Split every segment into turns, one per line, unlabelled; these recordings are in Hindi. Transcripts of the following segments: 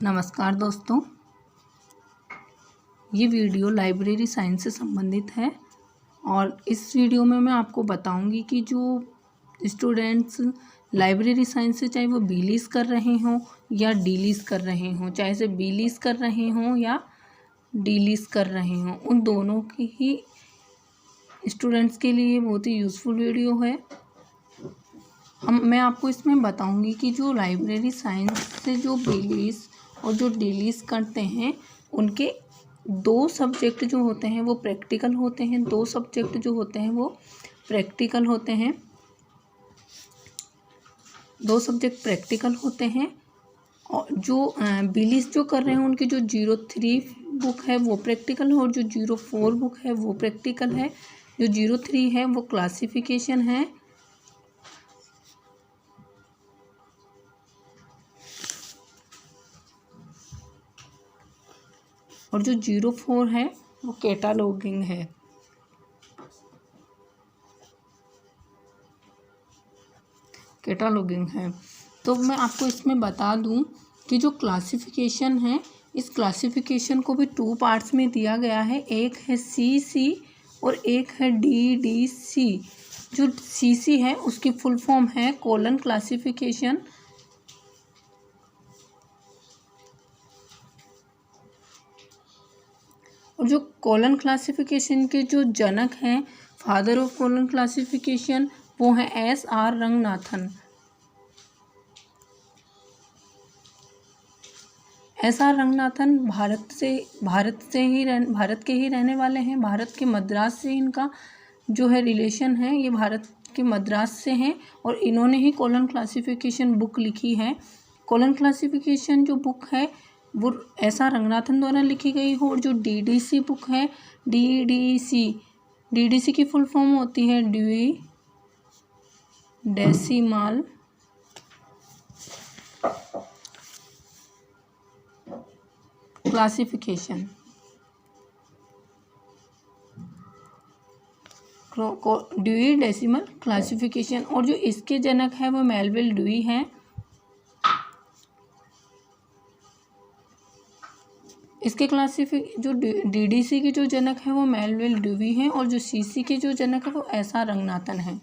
नमस्कार दोस्तों, ये वीडियो लाइब्रेरी साइंस से संबंधित है और इस वीडियो में मैं आपको बताऊंगी कि जो स्टूडेंट्स लाइब्रेरी साइंस से चाहे वो बीलीस कर रहे हों या डीलीस कर रहे हों, चाहे से बीलीस कर रहे हों या डीलीस कर रहे हों, उन दोनों की ही स्टूडेंट्स के लिए बहुत ही यूज़फुल वीडियो है। मैं आपको इसमें बताऊंगी कि जो लाइब्रेरी साइंस से जो बीलीस और जो डीलीस करते हैं उनके दो सब्जेक्ट जो होते हैं वो प्रैक्टिकल होते हैं। दो सब्जेक्ट जो होते हैं वो प्रैक्टिकल होते हैं। दो सब्जेक्ट प्रैक्टिकल होते हैं और जो बीलीस जो कर रहे हैं उनकी जो 03 बुक है वो प्रैक्टिकल है और जो 04 बुक है वो प्रैक्टिकल है। जो 03 है वो क्लासिफिकेशन है और जो 04 है वो कैटालॉगिंग है। तो मैं आपको इसमें बता दूं कि जो क्लासिफिकेशन है, इस क्लासिफिकेशन को भी 2 पार्ट्स में दिया गया है। एक है CC और एक है DDC। जो CC है उसकी फुल फॉर्म है कॉलन क्लासिफिकेशन। और जो कॉलन क्लासिफिकेशन के जो जनक हैं, फादर ऑफ कॉलन क्लासिफिकेशन, वो हैं SR रंगनाथन। SR रंगनाथन भारत के ही रहने वाले हैं। भारत के मद्रास से इनका जो है रिलेशन है, ये भारत के मद्रास से हैं और इन्होंने ही कॉलन क्लासिफिकेशन बुक लिखी है। कॉलन क्लासिफिकेशन जो बुक है वो SR रंगनाथन द्वारा लिखी गई हो। और जो DDC बुक है, DDC की फुल फॉर्म होती है Dewey decimal classification. Dewey decimal classification. और जो इसके जनक है वो मेलविल ड्यूई हैं। इसके जो DDC के जो जनक है वो मेलविल ड्यूई हैं और जो CC के जो जनक है वो SR रंगनाथन है।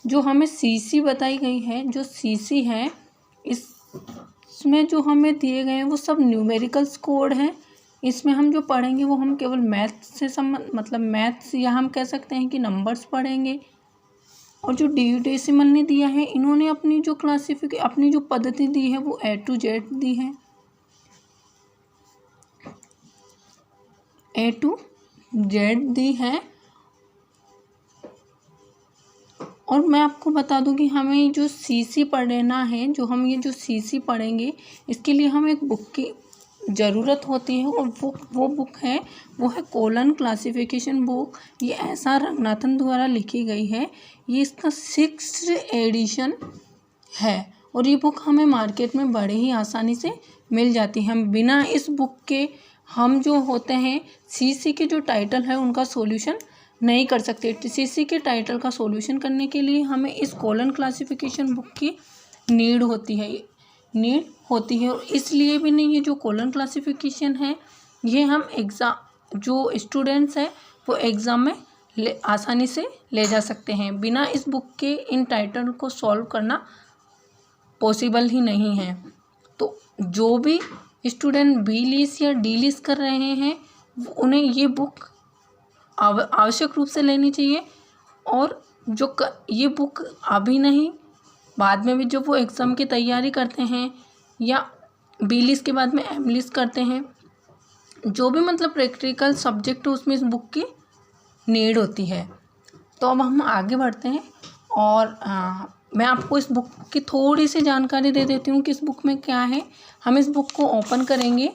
जो हमें CC बताई गई है, जो CC है इसमें जो हमें दिए गए हैं वो सब न्यूमेरिकल्स कोड हैं। इसमें हम जो पढ़ेंगे वो हम केवल मैथ्स से मैथ्स या हम कह सकते हैं कि नंबर्स पढ़ेंगे। और जो डेसिमल ने दिया है, इन्होंने अपनी जो पद्धति दी है वो A to Z दी है। A to Z दी है। और मैं आपको बता दूं कि हमें जो CC पढ़ना है, जो CC पढ़ेंगे इसके लिए हमें एक बुक की ज़रूरत होती है और वो बुक है कॉलन क्लासिफिकेशन बुक। ये SR रंगनाथन द्वारा लिखी गई है। ये इसका 6th एडिशन है और ये बुक हमें मार्केट में बड़े ही आसानी से मिल जाती है। हम बिना इस बुक के हम जो होते हैं CC के जो टाइटल है उनका सॉल्यूशन नहीं कर सकते। CC के टाइटल का सॉल्यूशन करने के लिए हमें इस कॉलन क्लासिफिकेशन बुक की नीड होती है और इसलिए भी नहीं, ये जो कॉलन क्लासिफिकेशन है ये हम जो स्टूडेंट्स हैं वो एग्ज़ाम में आसानी से ले जा सकते हैं। बिना इस बुक के इन टाइटल को सॉल्व करना पॉसिबल ही नहीं है। तो जो भी स्टूडेंट बीलीस या डीलीस कर रहे हैं उन्हें ये बुक आवश्यक रूप से लेनी चाहिए। और जो ये बुक अभी नहीं, बाद में भी जब वो एग्ज़ाम की तैयारी करते हैं या बीलीस के बाद में एमलीस करते हैं, जो भी प्रैक्टिकल सब्जेक्ट हो उसमें इस बुक की नीड होती है। तो अब हम आगे बढ़ते हैं और मैं आपको इस बुक की थोड़ी सी जानकारी दे देती हूँ कि इस बुक में क्या है। हम इस बुक को ओपन करेंगे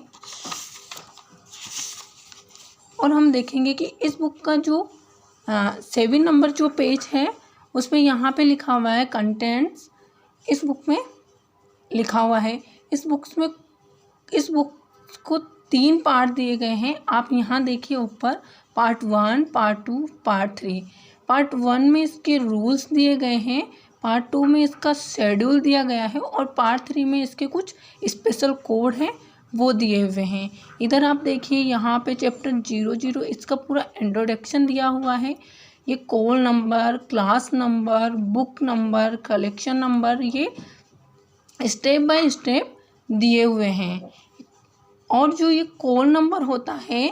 और हम देखेंगे कि इस बुक का जो 7 नंबर जो पेज है उसमें यहाँ पे लिखा हुआ है कंटेंट्स। इस बुक में लिखा हुआ है, इस बुक को 3 पार्ट दिए गए हैं। आप यहाँ देखिए ऊपर पार्ट 1, पार्ट 2, पार्ट 3। पार्ट 1 में इसके रूल्स दिए गए हैं, पार्ट 2 में इसका शेड्यूल दिया गया है और पार्ट 3 में इसके कुछ स्पेशल कोड हैं वो दिए हुए हैं। इधर आप देखिए यहाँ पे चैप्टर 00 इसका पूरा इंट्रोडक्शन दिया हुआ है। ये call number, class number, book number, collection number, ये स्टेप बाय स्टेप दिए हुए हैं। और जो ये कॉल नंबर होता है,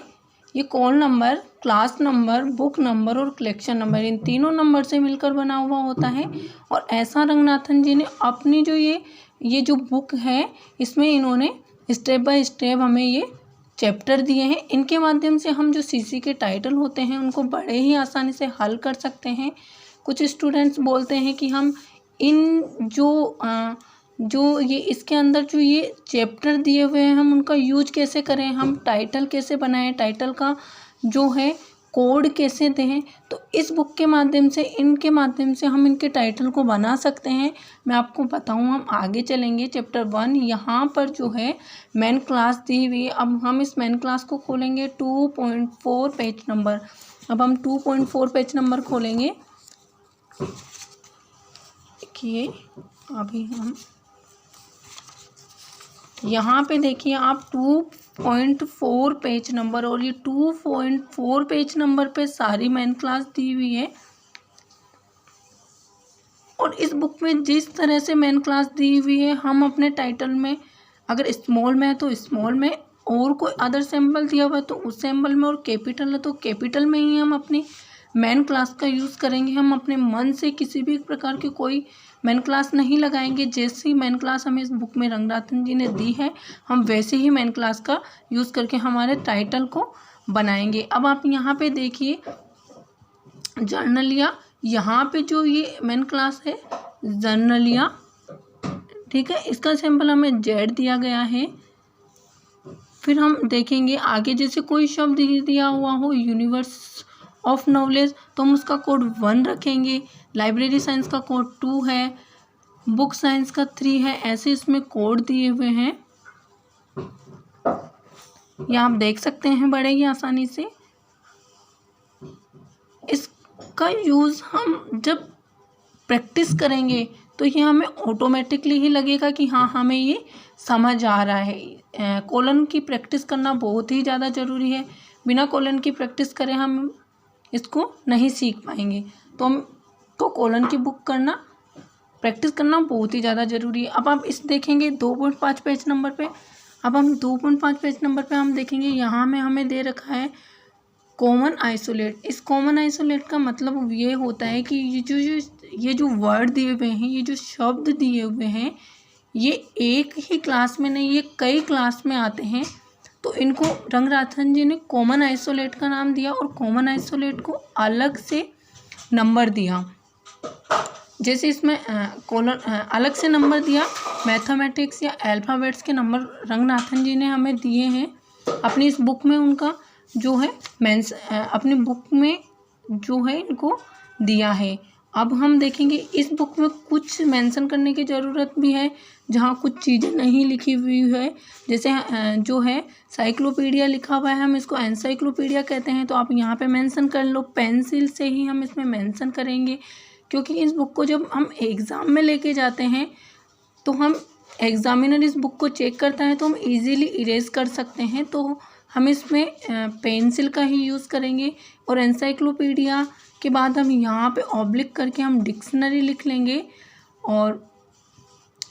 ये call number, class number, book number और कलेक्शन नंबर, इन तीनों नंबर से मिलकर बना हुआ होता है। और ऐसा रंगनाथन जी ने अपनी जो ये जो बुक है इसमें इन्होंने स्टेप बाय स्टेप हमें ये चैप्टर दिए हैं। इनके माध्यम से हम जो सीसी के टाइटल होते हैं उनको बड़े ही आसानी से हल कर सकते हैं। कुछ स्टूडेंट्स बोलते हैं कि हम इन जो ये इसके अंदर जो ये चैप्टर दिए हुए हैं हम उनका यूज कैसे करें, हम टाइटल कैसे बनाएं, टाइटल का जो है कोड कैसे दें। तो इस बुक के माध्यम से, इनके माध्यम से हम इनके टाइटल को बना सकते हैं। मैं आपको बताऊं, हम आगे चलेंगे। चैप्टर 1 यहाँ पर जो है मेन क्लास दी हुई है। अब हम इस मेन क्लास को खोलेंगे 2.4 पेज नंबर। अब हम 2.4 पेज नंबर खोलेंगे। देखिए अभी हम यहाँ पे देखिए आप 2.4 पेज नंबर, और ये 2.4 पेज नंबर पे सारी मेन क्लास दी हुई है। और इस बुक में जिस तरह से मेन क्लास दी हुई है, हम अपने टाइटल में अगर स्मॉल में है तो स्मॉल में, और कोई अदर सिंबल दिया हुआ है तो उस सिंबल में, और कैपिटल है तो कैपिटल में ही हम अपनी मेन क्लास का यूज़ करेंगे। हम अपने मन से किसी भी प्रकार की कोई मेन क्लास नहीं लगाएंगे। जैसी मेन क्लास हमें इस बुक में रंगनाथन जी ने दी है, हम वैसे ही मेन क्लास का यूज़ करके हमारे टाइटल को बनाएंगे। अब आप यहाँ पे देखिए जर्नलिया, यहाँ पे जो ये मेन क्लास है जर्नलिया, ठीक है, इसका सिंबल हमें जेड दिया गया है। फिर हम देखेंगे आगे, जैसे कोई शब्द दिया हुआ हो यूनिवर्स ऑफ नॉलेज तो हम उसका कोड 1 रखेंगे। लाइब्रेरी साइंस का कोड 2 है, बुक साइंस का 3 है। ऐसे इसमें कोड दिए हुए हैं, ये आप देख सकते हैं बड़े ही आसानी से। इसका यूज़ हम जब प्रैक्टिस करेंगे तो ये हमें ऑटोमेटिकली ही लगेगा कि हाँ हमें ये समझ आ रहा है। कोलन की प्रैक्टिस करना बहुत ही ज़्यादा ज़रूरी है। बिना कोलन की प्रैक्टिस करें हम इसको नहीं सीख पाएंगे। तो हमको कोलन की बुक करना, प्रैक्टिस करना बहुत ही ज़्यादा ज़रूरी है। अब आप इस देखेंगे 2.5 पेज नंबर पे। अब हम 2.5 पेज नंबर पे हम देखेंगे, यहाँ में हमें दे रखा है कॉमन आइसोलेट। इस कॉमन आइसोलेट का मतलब ये होता है कि ये जो वर्ड दिए हुए हैं, ये जो शब्द दिए हुए हैं, ये एक ही क्लास में नहीं, ये कई क्लास में आते हैं। तो इनको रंगनाथन जी ने कॉमन आइसोलेट का नाम दिया और कॉमन आइसोलेट को अलग से नंबर दिया। जैसे इसमें अलग से नंबर दिया, मैथमेटिक्स या अल्फ़ाबेट्स के नंबर रंगनाथन जी ने हमें दिए हैं अपनी इस बुक में। उनका जो है अपनी बुक में जो है इनको दिया है। अब हम देखेंगे इस बुक में कुछ मेंशन करने की ज़रूरत भी है जहाँ कुछ चीज़ें नहीं लिखी हुई है। जैसे जो है साइक्लोपीडिया लिखा हुआ है, हम इसको एनसाइक्लोपीडिया कहते हैं, तो आप यहाँ पे मेंशन कर लो। पेंसिल से ही हम इसमें मेंशन करेंगे, क्योंकि इस बुक को जब हम एग्ज़ाम में लेके जाते हैं तो हम एग्ज़ामिनर इस बुक को चेक करता है तो हम इजीली इरेज कर सकते हैं। तो हम इसमें पेंसिल का ही यूज़ करेंगे। और एनसाइक्लोपीडिया के बाद हम यहाँ पे ऑब्लिक करके हम डिक्शनरी लिख लेंगे। और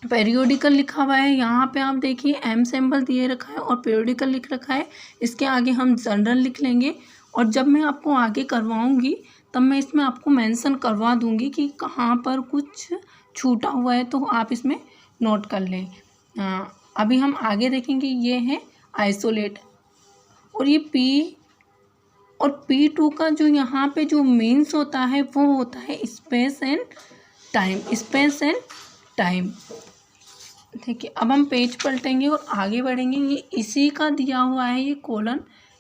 पेरियोडिकल लिखा हुआ है, यहाँ पे आप देखिए एम सिंबल दिए रखा है और पेरियोडिकल लिख रखा है। इसके आगे हम जनरल लिख लेंगे। और जब मैं आपको आगे करवाऊँगी तब मैं इसमें आपको मेंशन करवा दूँगी कि कहाँ पर कुछ छूटा हुआ है, तो आप इसमें नोट कर लें। अभी हम आगे देखेंगे, ये है आइसोलेट। और ये पी और P2 का जो यहाँ पे जो मीन्स होता है वो होता है space and time, space and time. देखिए अब हम पेज पलटेंगे और आगे बढ़ेंगे। ये इसी का दिया हुआ है, ये कोलन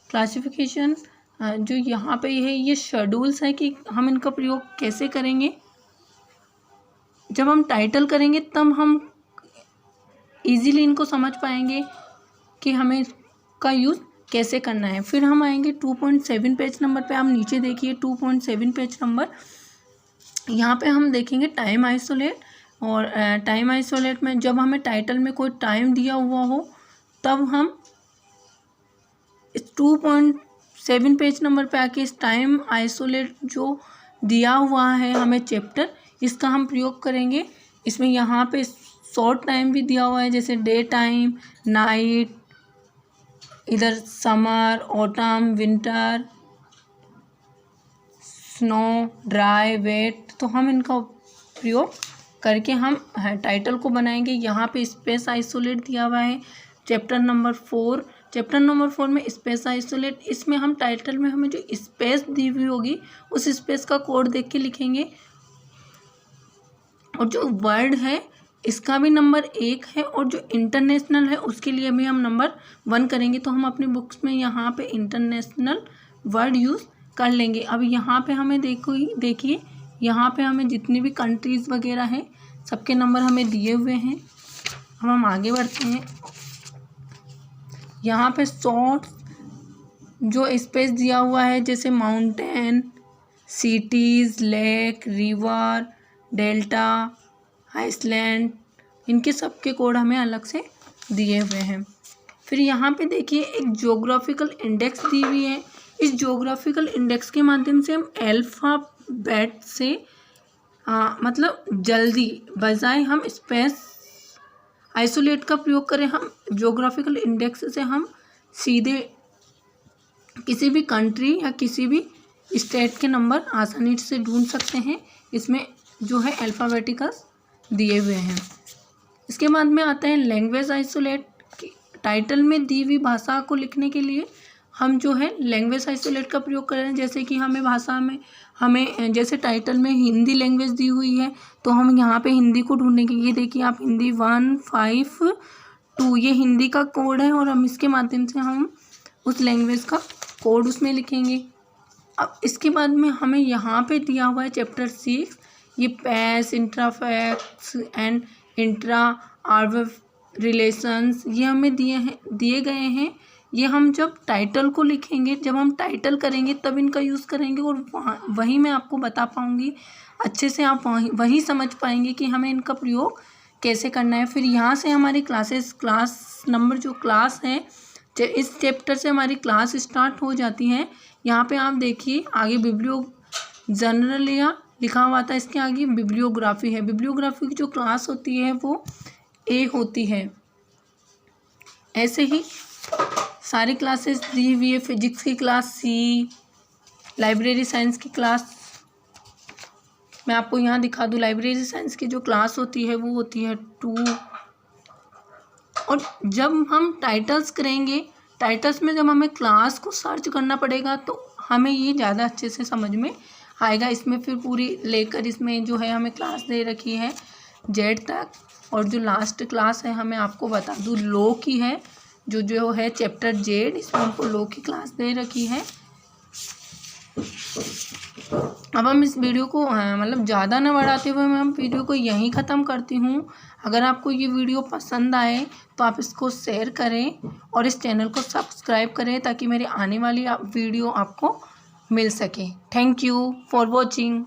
क्लासिफिकेशन जो यहाँ पे है, ये शेड्यूल्स है कि हम इनका प्रयोग कैसे करेंगे। जब हम टाइटल करेंगे तब हम इजीली इनको समझ पाएंगे कि हमें इसका यूज़ कैसे करना है। फिर हम आएंगे 2.7 पेज नंबर पे। आप नीचे देखिए 2.7 पेज नंबर। यहाँ पे हम देखेंगे टाइम आइसोलेट, और टाइम आइसोलेट में जब हमें टाइटल में कोई टाइम दिया हुआ हो तब हम इस 2.7 पेज नंबर पे आके इस टाइम आइसोलेट जो दिया हुआ है हमें चैप्टर, इसका हम प्रयोग करेंगे। इसमें यहाँ पे शॉर्ट टाइम भी दिया हुआ है, जैसे डे टाइम, नाइट, इधर summer, autumn, winter, snow, dry, wet. तो हम इनका प्रयोग करके हम टाइटल को बनाएंगे। यहाँ पे स्पेस आइसोलेट दिया हुआ है चैप्टर नंबर 4। चैप्टर नंबर 4 में स्पेस आइसोलेट, इसमें हम टाइटल में हमें जो स्पेस दी हुई होगी उस स्पेस का कोड देख के लिखेंगे, और जो वर्ड है इसका भी नंबर 1 है, और जो इंटरनेशनल है उसके लिए भी हम नंबर 1 करेंगे। तो हम अपनी बुक्स में यहाँ पे इंटरनेशनल वर्ड यूज़ कर लेंगे। अब यहाँ पे हमें देखिए यहाँ पे हमें जितनी भी कंट्रीज़ वगैरह हैं सबके नंबर हमें दिए हुए हैं। अब हम आगे बढ़ते हैं। यहाँ पे शॉर्ट जो स्पेस दिया हुआ है, जैसे mountain, cities, lake, river, delta, island, इनके सबके कोड हमें अलग से दिए हुए हैं। फिर यहाँ पे देखिए एक ज्योग्राफिकल इंडेक्स दी हुई है। इस ज्योग्राफिकल इंडेक्स के माध्यम से हम अल्फ़ाबेट से मतलब जल्दी बजाय हम स्पेस आइसोलेट का प्रयोग करें, हम ज्योग्राफिकल इंडेक्स से हम सीधे किसी भी कंट्री या किसी भी स्टेट के नंबर आसानी से ढूंढ सकते हैं। इसमें जो है अल्फ़ाबेटिकल्स दिए हुए हैं। इसके बाद में आता है लैंग्वेज आइसोलेट। टाइटल में दी हुई भाषा को लिखने के लिए हम जो है लैंग्वेज आइसोलेट का प्रयोग कर रहे हैं। जैसे कि हमें जैसे टाइटल में हिंदी लैंग्वेज दी हुई है तो हम यहाँ पे हिंदी को ढूंढने के लिए, देखिए आप हिंदी 152 ये हिंदी का कोड है, और हम इसके माध्यम से हम उस लैंग्वेज का कोड उसमें लिखेंगे। अब इसके बाद में हमें यहाँ पे दिया हुआ है चैप्टर 6, ये पैस, इंट्राफैक्ट्स एंड इंट्रा आर्बर रिलेशंस, ये हमें दिए गए हैं। ये हम जब टाइटल को लिखेंगे, जब हम टाइटल करेंगे तब इनका यूज़ करेंगे, और वही मैं आपको बता पाऊँगी अच्छे से, आप वही समझ पाएंगे कि हमें इनका प्रयोग कैसे करना है। फिर यहाँ से हमारी क्लास नंबर जो क्लास है, इस चैप्टर से हमारी क्लास स्टार्ट हो जाती है। यहाँ पे आप देखिए आगे बिब्लियो जनरलिया लिखा हुआ था, इसके आगे बिब्लियोग्राफी है। बिब्लियोग्राफी की जो क्लास होती है वो ए होती है। ऐसे ही सारी क्लासेस दी हुई है। फिजिक्स की क्लास सी, लाइब्रेरी साइंस की क्लास मैं आपको यहाँ दिखा दूँ। लाइब्रेरी साइंस की जो क्लास होती है वो होती है 2। और जब हम टाइटल्स करेंगे, टाइटल्स में जब हमें क्लास को सर्च करना पड़ेगा तो हमें ये ज़्यादा अच्छे से समझ में आएगा। इसमें फिर पूरी लेकर इसमें जो है हमें क्लास दे रखी है जेड तक, और जो लास्ट क्लास है हमें आपको बता दूँ लॉ की है, जो है चैप्टर जेड, इसमें हमको लॉ की क्लास दे रखी है। अब हम इस वीडियो को मतलब ज़्यादा ना बढ़ाते हुए मैं वीडियो को यहीं ख़त्म करती हूँ। अगर आपको ये वीडियो पसंद आए तो आप इसको शेयर करें और इस चैनल को सब्सक्राइब करें ताकि मेरी आने वाली वीडियो आपको मिल सके। Thank you for watching.